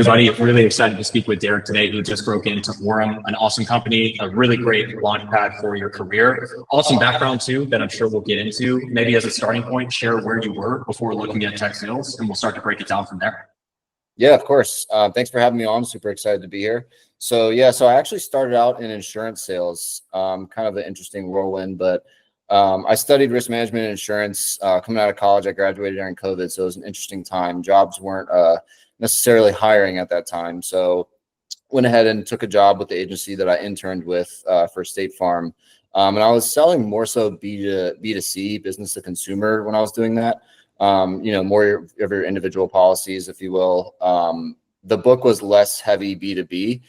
everybody. Really excited to speak with Derrick today, who just broke into Orem, an awesome company, a really great launch pad for your career. Awesome background too, that I'm sure we'll get into. Maybe as a starting point, share where you were before looking at tech sales, and we'll start to break it down from there. Yeah, of course. Thanks for having me on. I'm super excited to be here. So I actually started out in insurance sales, kind of an interesting whirlwind, but I studied risk management and insurance coming out of college. I graduated during COVID, so it was an interesting time. Jobs weren't necessarily hiring at that time. So went ahead and took a job with the agency that I interned with for State Farm. And I was selling more so B2C, business to consumer, when I was doing that. More of your individual policies, if you will. The book was less heavy B2B.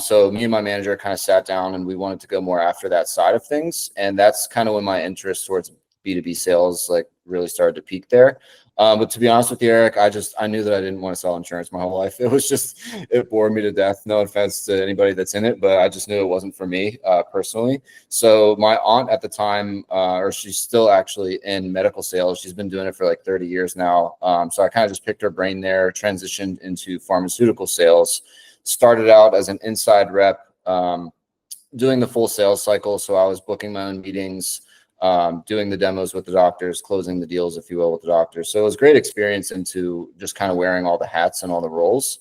So me and my manager kind of sat down and we wanted to go more after that side of things. And that's kind of when my interest towards B2B sales really started to peak there. But to be honest with you, Eric, I knew that I didn't want to sell insurance my whole life. It bored me to death. No offense to anybody that's in it, but I just knew it wasn't for me personally. So my aunt at the time, or she's still actually in medical sales. She's been doing it for like 30 years now. So I kind of just picked her brain there, transitioned into pharmaceutical sales, started out as an inside rep, doing the full sales cycle. So I was booking my own meetings, doing the demos with the doctors, closing the deals, if you will, with the doctors. So it was a great experience into just kind of wearing all the hats and all the roles.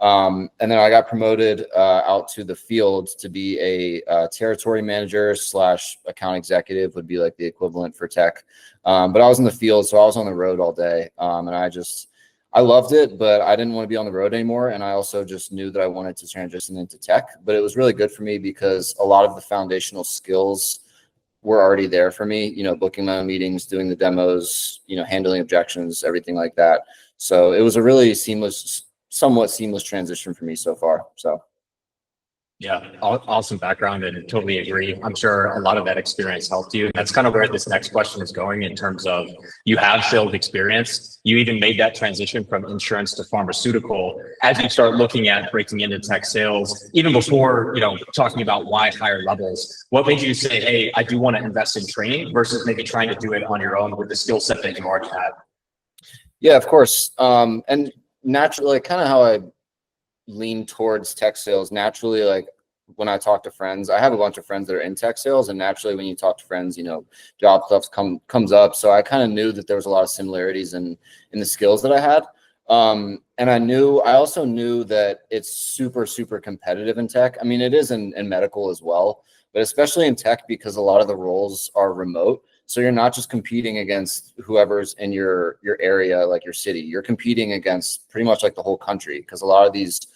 And then I got promoted out to the field to be a territory manager / account executive, would be like the equivalent for tech. But I was in the field, so I was on the road all day. And I loved it, but I didn't want to be on the road anymore. And I also just knew that I wanted to transition into tech. But it was really good for me because a lot of the foundational skills were already there for me, booking my own meetings, doing the demos, handling objections, everything like that. So it was a really somewhat seamless transition for me so far. So. Yeah, awesome background and totally agree. I'm sure a lot of that experience helped you. And that's kind of where this next question is going in terms of you have sales experience. You even made that transition from insurance to pharmaceutical. As you start looking at breaking into tech sales, even before, talking about why higher levels, what made you say, hey, I do want to invest in training versus maybe trying to do it on your own with the skill set that you already had? Yeah, of course. And naturally, kind of how I lean towards tech sales naturally, when I talk to friends, I have a bunch of friends that are in tech sales, and naturally when you talk to friends, job stuff comes up. So I kind of knew that there was a lot of similarities in the skills that I had. And I also knew that it's super, super competitive in tech. I mean, it is in medical as well, but especially in tech because a lot of the roles are remote. So you're not just competing against whoever's in your area, like your city. You're competing against pretty much like the whole country because a lot of these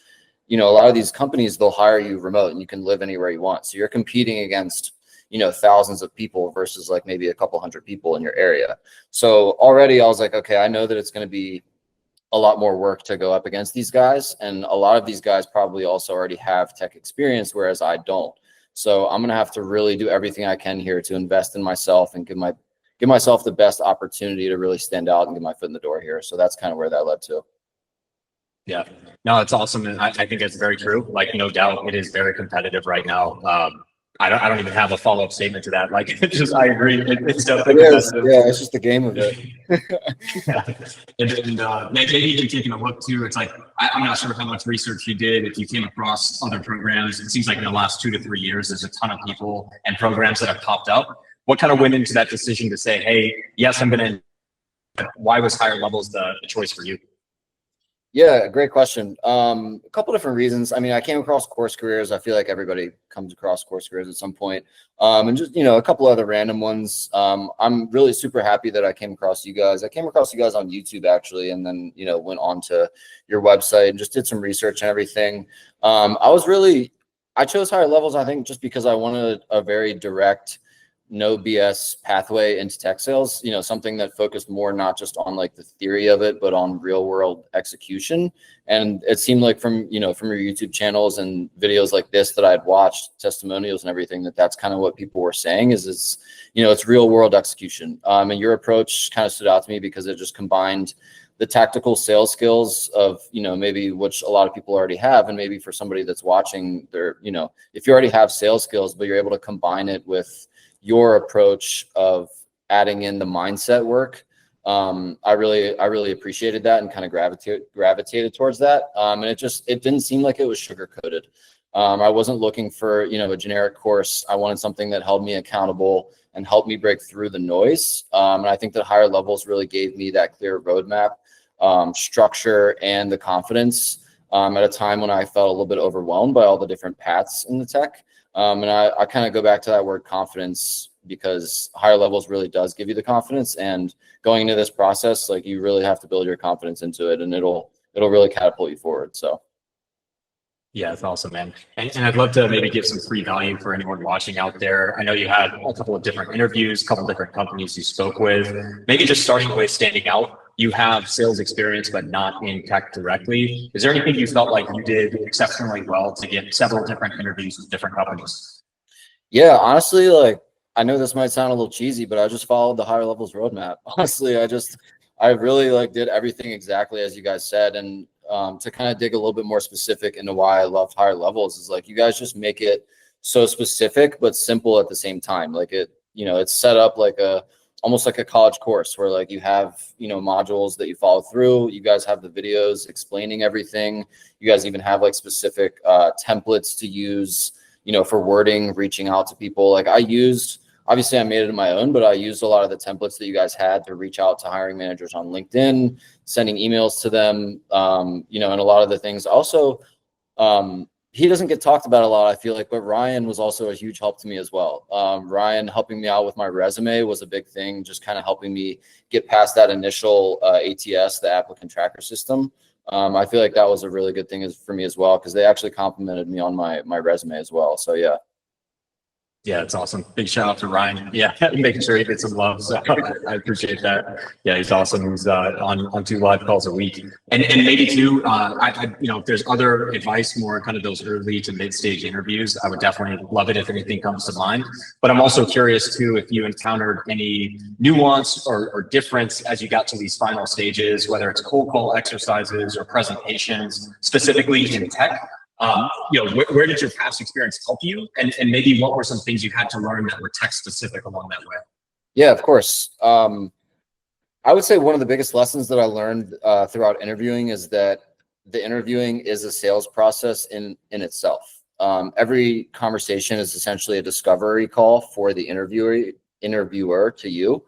companies, they'll hire you remote and you can live anywhere you want. So you're competing against, thousands of people versus like maybe a couple hundred people in your area. So already I was like, okay, I know that it's going to be a lot more work to go up against these guys. And a lot of these guys probably also already have tech experience, whereas I don't. So I'm going to have to really do everything I can here to invest in myself and give myself the best opportunity to really stand out and get my foot in the door here. So that's kind of where that led to. Yeah, no, it's awesome. And I think it's very true. No doubt it is very competitive right now. I don't even have a follow-up statement to that. I agree. It's definitely competitive. Yeah, it's just the game of it. And maybe even taking a look too, it's I'm not sure how much research you did, if you came across other programs. It seems like in the last 2 to 3 years, there's a ton of people and programs that have popped up. What kind of went into that decision to say, hey, yes, I'm going to, why was higher levels the choice for you? Yeah, great question. A couple different reasons. I mean, I came across Course Careers. I feel like everybody comes across Course Careers at some point. And just, a couple other random ones. I'm really super happy that I came across you guys. I came across you guys on YouTube actually, and then, went on to your website and just did some research and everything. I chose higher levels, I think, just because I wanted a very direct, no BS pathway into tech sales, something that focused more not just on like the theory of it, but on real world execution. And it seemed like from your YouTube channels and videos like this that I'd watched, testimonials and everything, that's kind of what people were saying is it's real world execution. And your approach kind of stood out to me because it just combined the tactical sales skills of, maybe which a lot of people already have. And maybe for somebody that's watching if you already have sales skills, but you're able to combine it with your approach of adding in the mindset work I really appreciated that and kind of gravitated towards that. And it didn't seem like it was sugar coated. I wasn't looking for, a generic course. I wanted something that held me accountable and helped me break through the noise. And I think that higher levels really gave me that clear roadmap, structure, and the confidence at a time when I felt a little bit overwhelmed by all the different paths in the tech. And I kind of go back to that word confidence, because higher levels really does give you the confidence. And going into this process, like, you really have to build your confidence into it, and it'll really catapult you forward. So. Yeah, it's awesome, man. And I'd love to maybe give some free value for anyone watching out there. I know you had a couple of different interviews, a couple of different companies you spoke with. Maybe just starting with standing out. You have sales experience, but not in tech directly. Is there anything you felt like you did exceptionally well to get several different interviews with different companies? Yeah, honestly, like, I know this might sound a little cheesy, but I just followed the higher levels roadmap. Honestly, I really like did everything exactly as you guys said. And to kind of dig a little bit more specific into why I loved higher levels is, like, you guys just make it so specific but simple at the same time. Like, it's set up like almost like a college course where, like, you have, modules that you follow through. You guys have the videos explaining everything. You guys even have like specific templates to use, for wording, reaching out to people. Like, obviously I made it my own, but I used a lot of the templates that you guys had to reach out to hiring managers on LinkedIn, sending emails to them, and a lot of the things. Also, he doesn't get talked about a lot, I feel like, but Ryan was also a huge help to me as well. Ryan helping me out with my resume was a big thing, just kind of helping me get past that initial ATS, the applicant tracker system. I feel like that was a really good thing for me as well, because they actually complimented me on my resume as well. So yeah. Yeah, it's awesome. Big shout out to Ryan. Yeah, making sure he gets some love. So I appreciate that. Yeah, he's awesome. He's on 2 live calls a week. And maybe too, if there's other advice, more kind of those early to mid stage interviews, I would definitely love it if anything comes to mind. But I'm also curious too if you encountered any nuance or difference as you got to these final stages, whether it's cold call exercises or presentations, specifically in tech. Where did your past experience help you? And maybe what were some things you had to learn that were tech specific along that way? Yeah, of course. I would say one of the biggest lessons that I learned throughout interviewing is that the interviewing is a sales process in itself. Every conversation is essentially a discovery call for the interviewer to you.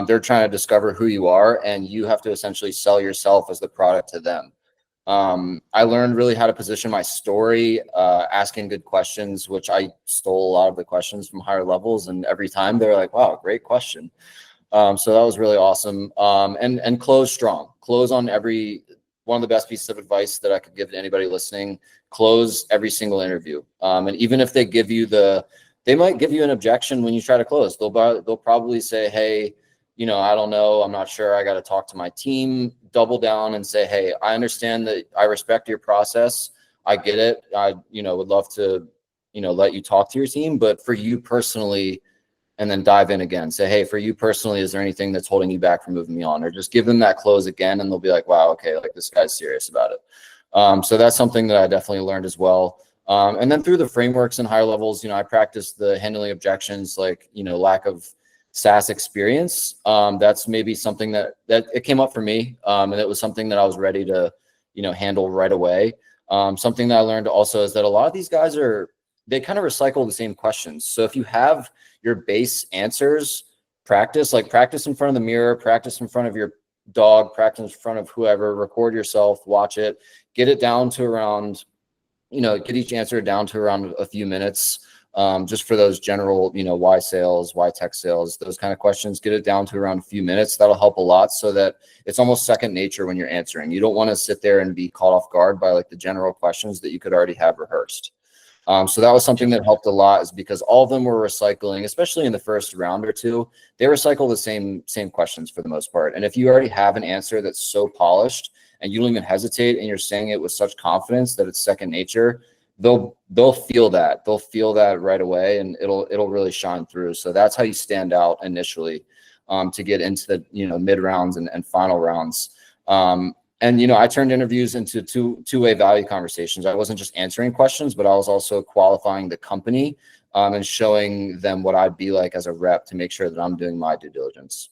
They're trying to discover who you are, and you have to essentially sell yourself as the product to them. I learned really how to position my story, asking good questions, which I stole a lot of the questions from higher levels. And every time they're like, wow, great question. So that was really awesome. And close strong, close on one of the best pieces of advice that I could give to anybody listening: close every single interview. And even if they might give you an objection when you try to close. They'll probably say, hey, I don't know, I'm not sure, I got to talk to my team. Double down and say, hey, I understand that, I respect your process, I get it, I would love to let you talk to your team, but for you personally, and then dive in again. Say, hey, for you personally, is there anything that's holding you back from moving me on? Or just give them that close again, and they'll be like, wow, okay, like, this guy's serious about it. So that's something that I definitely learned as well. And then through the frameworks and higher levels, I practiced the handling objections, like, lack of SaaS experience. That's maybe something that it came up for me. And it was something that I was ready to, handle right away. Something that I learned also is that a lot of these guys they kind of recycle the same questions. So if you have your base answers, practice in front of the mirror, practice in front of your dog, practice in front of whoever, record yourself, watch it, get it down to around, get each answer down to around a few minutes. Just for those general, why sales, why tech sales, those kind of questions, get it down to around a few minutes. That'll help a lot, so that it's almost second nature when you're answering. You don't want to sit there and be caught off guard by like the general questions that you could already have rehearsed. So that was something that helped a lot, is because all of them were recycling, especially in the first round or two, they recycle the same questions for the most part. And if you already have an answer that's so polished and you don't even hesitate and you're saying it with such confidence that it's second nature, they'll feel that. They'll feel that right away, and it'll really shine through. So that's how you stand out initially, to get into the mid rounds and final rounds. And I turned interviews into two-way value conversations. I wasn't just answering questions, but I was also qualifying the company, and showing them what I'd be like as a rep, to make sure that I'm doing my due diligence.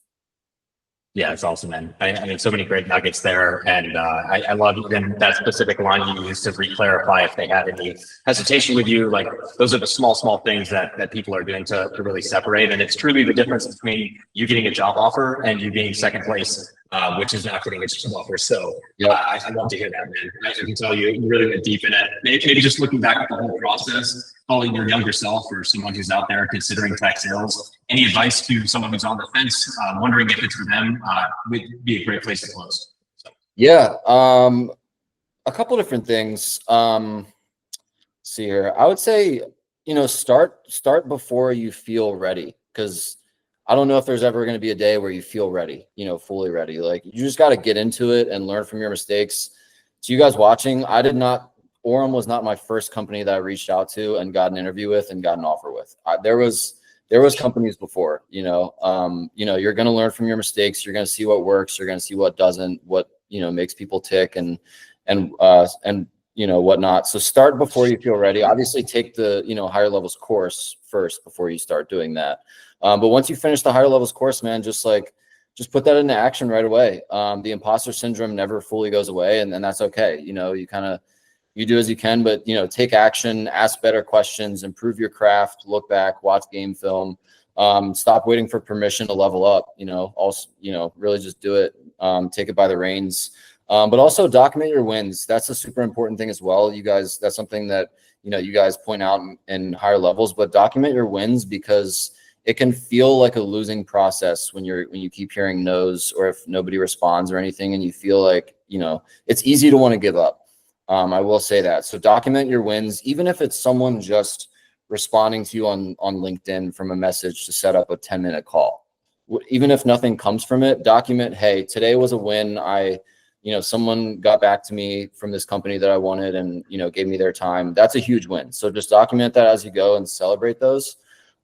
Yeah, it's awesome, man. I mean, so many great nuggets there, and I love even that specific line you used to re-clarify if they had any hesitation with you. Like those are the small things that people are doing to really separate, and it's truly the difference between you getting a job offer and you being second place, which is not getting a job offer. So Yeah. I love to hear that, man. I can tell you really went deep in it. Maybe just looking back at the whole process, calling your younger self or someone who's out there considering tech sales, any advice to someone who's on the fence, wondering if it's for them, would be a great place to close. So. Yeah. A couple different things. See here. I would say, start before you feel ready, because I don't know if there's ever going to be a day where you feel ready, fully ready. Like you just got to get into it and learn from your mistakes. So you guys watching, Orem was not my first company that I reached out to and got an interview with and got an offer with. There was companies before, you're going to learn from your mistakes. You're going to see what works. You're going to see what doesn't, what, makes people tick and whatnot. So start before you feel ready. Obviously take the, higher levels course first before you start doing that. But once you finish the higher levels course, man, just put that into action right away. The imposter syndrome never fully goes away, and that's okay. You do as you can, but take action, ask better questions, improve your craft, look back, watch game film, stop waiting for permission to level up. Also, really just do it. Take it by the reins. But also document your wins. That's a super important thing as well. You guys, that's something that you guys point out in higher levels, but document your wins, because it can feel like a losing process when you keep hearing no's, or if nobody responds or anything, and you feel like, it's easy to want to give up. I will say that. So document your wins, even if it's someone just responding to you on LinkedIn from a message to set up a 10-minute call. Even if nothing comes from it, document, hey, today was a win. Someone got back to me from this company that I wanted and, gave me their time. That's a huge win. So just document that as you go and celebrate those.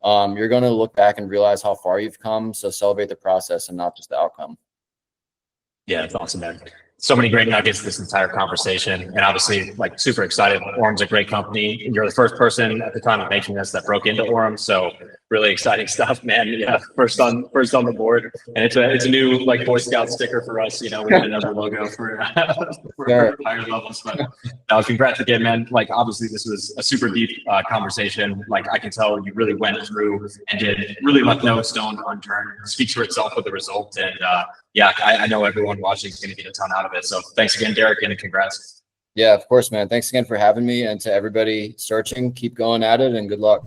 You're going to look back and realize how far you've come. So celebrate the process and not just the outcome. Yeah, it's awesome, man. So many great nuggets this entire conversation, and obviously super excited. Orem's a great company. You're the first person at the time of making this that broke into Orem, so really exciting stuff, man. Yeah, first on the board, and it's a new Boy Scout sticker for us. We need another logo for higher levels. But congrats again, man. Obviously this was a super deep conversation. I can tell you really went through and did really left no stone unturned. Speaks for itself with the result, and I know everyone watching is going to get a ton out of it. So thanks again, Derrick, and congrats. Yeah, of course, man. Thanks again for having me, and to everybody searching, keep going at it and good luck.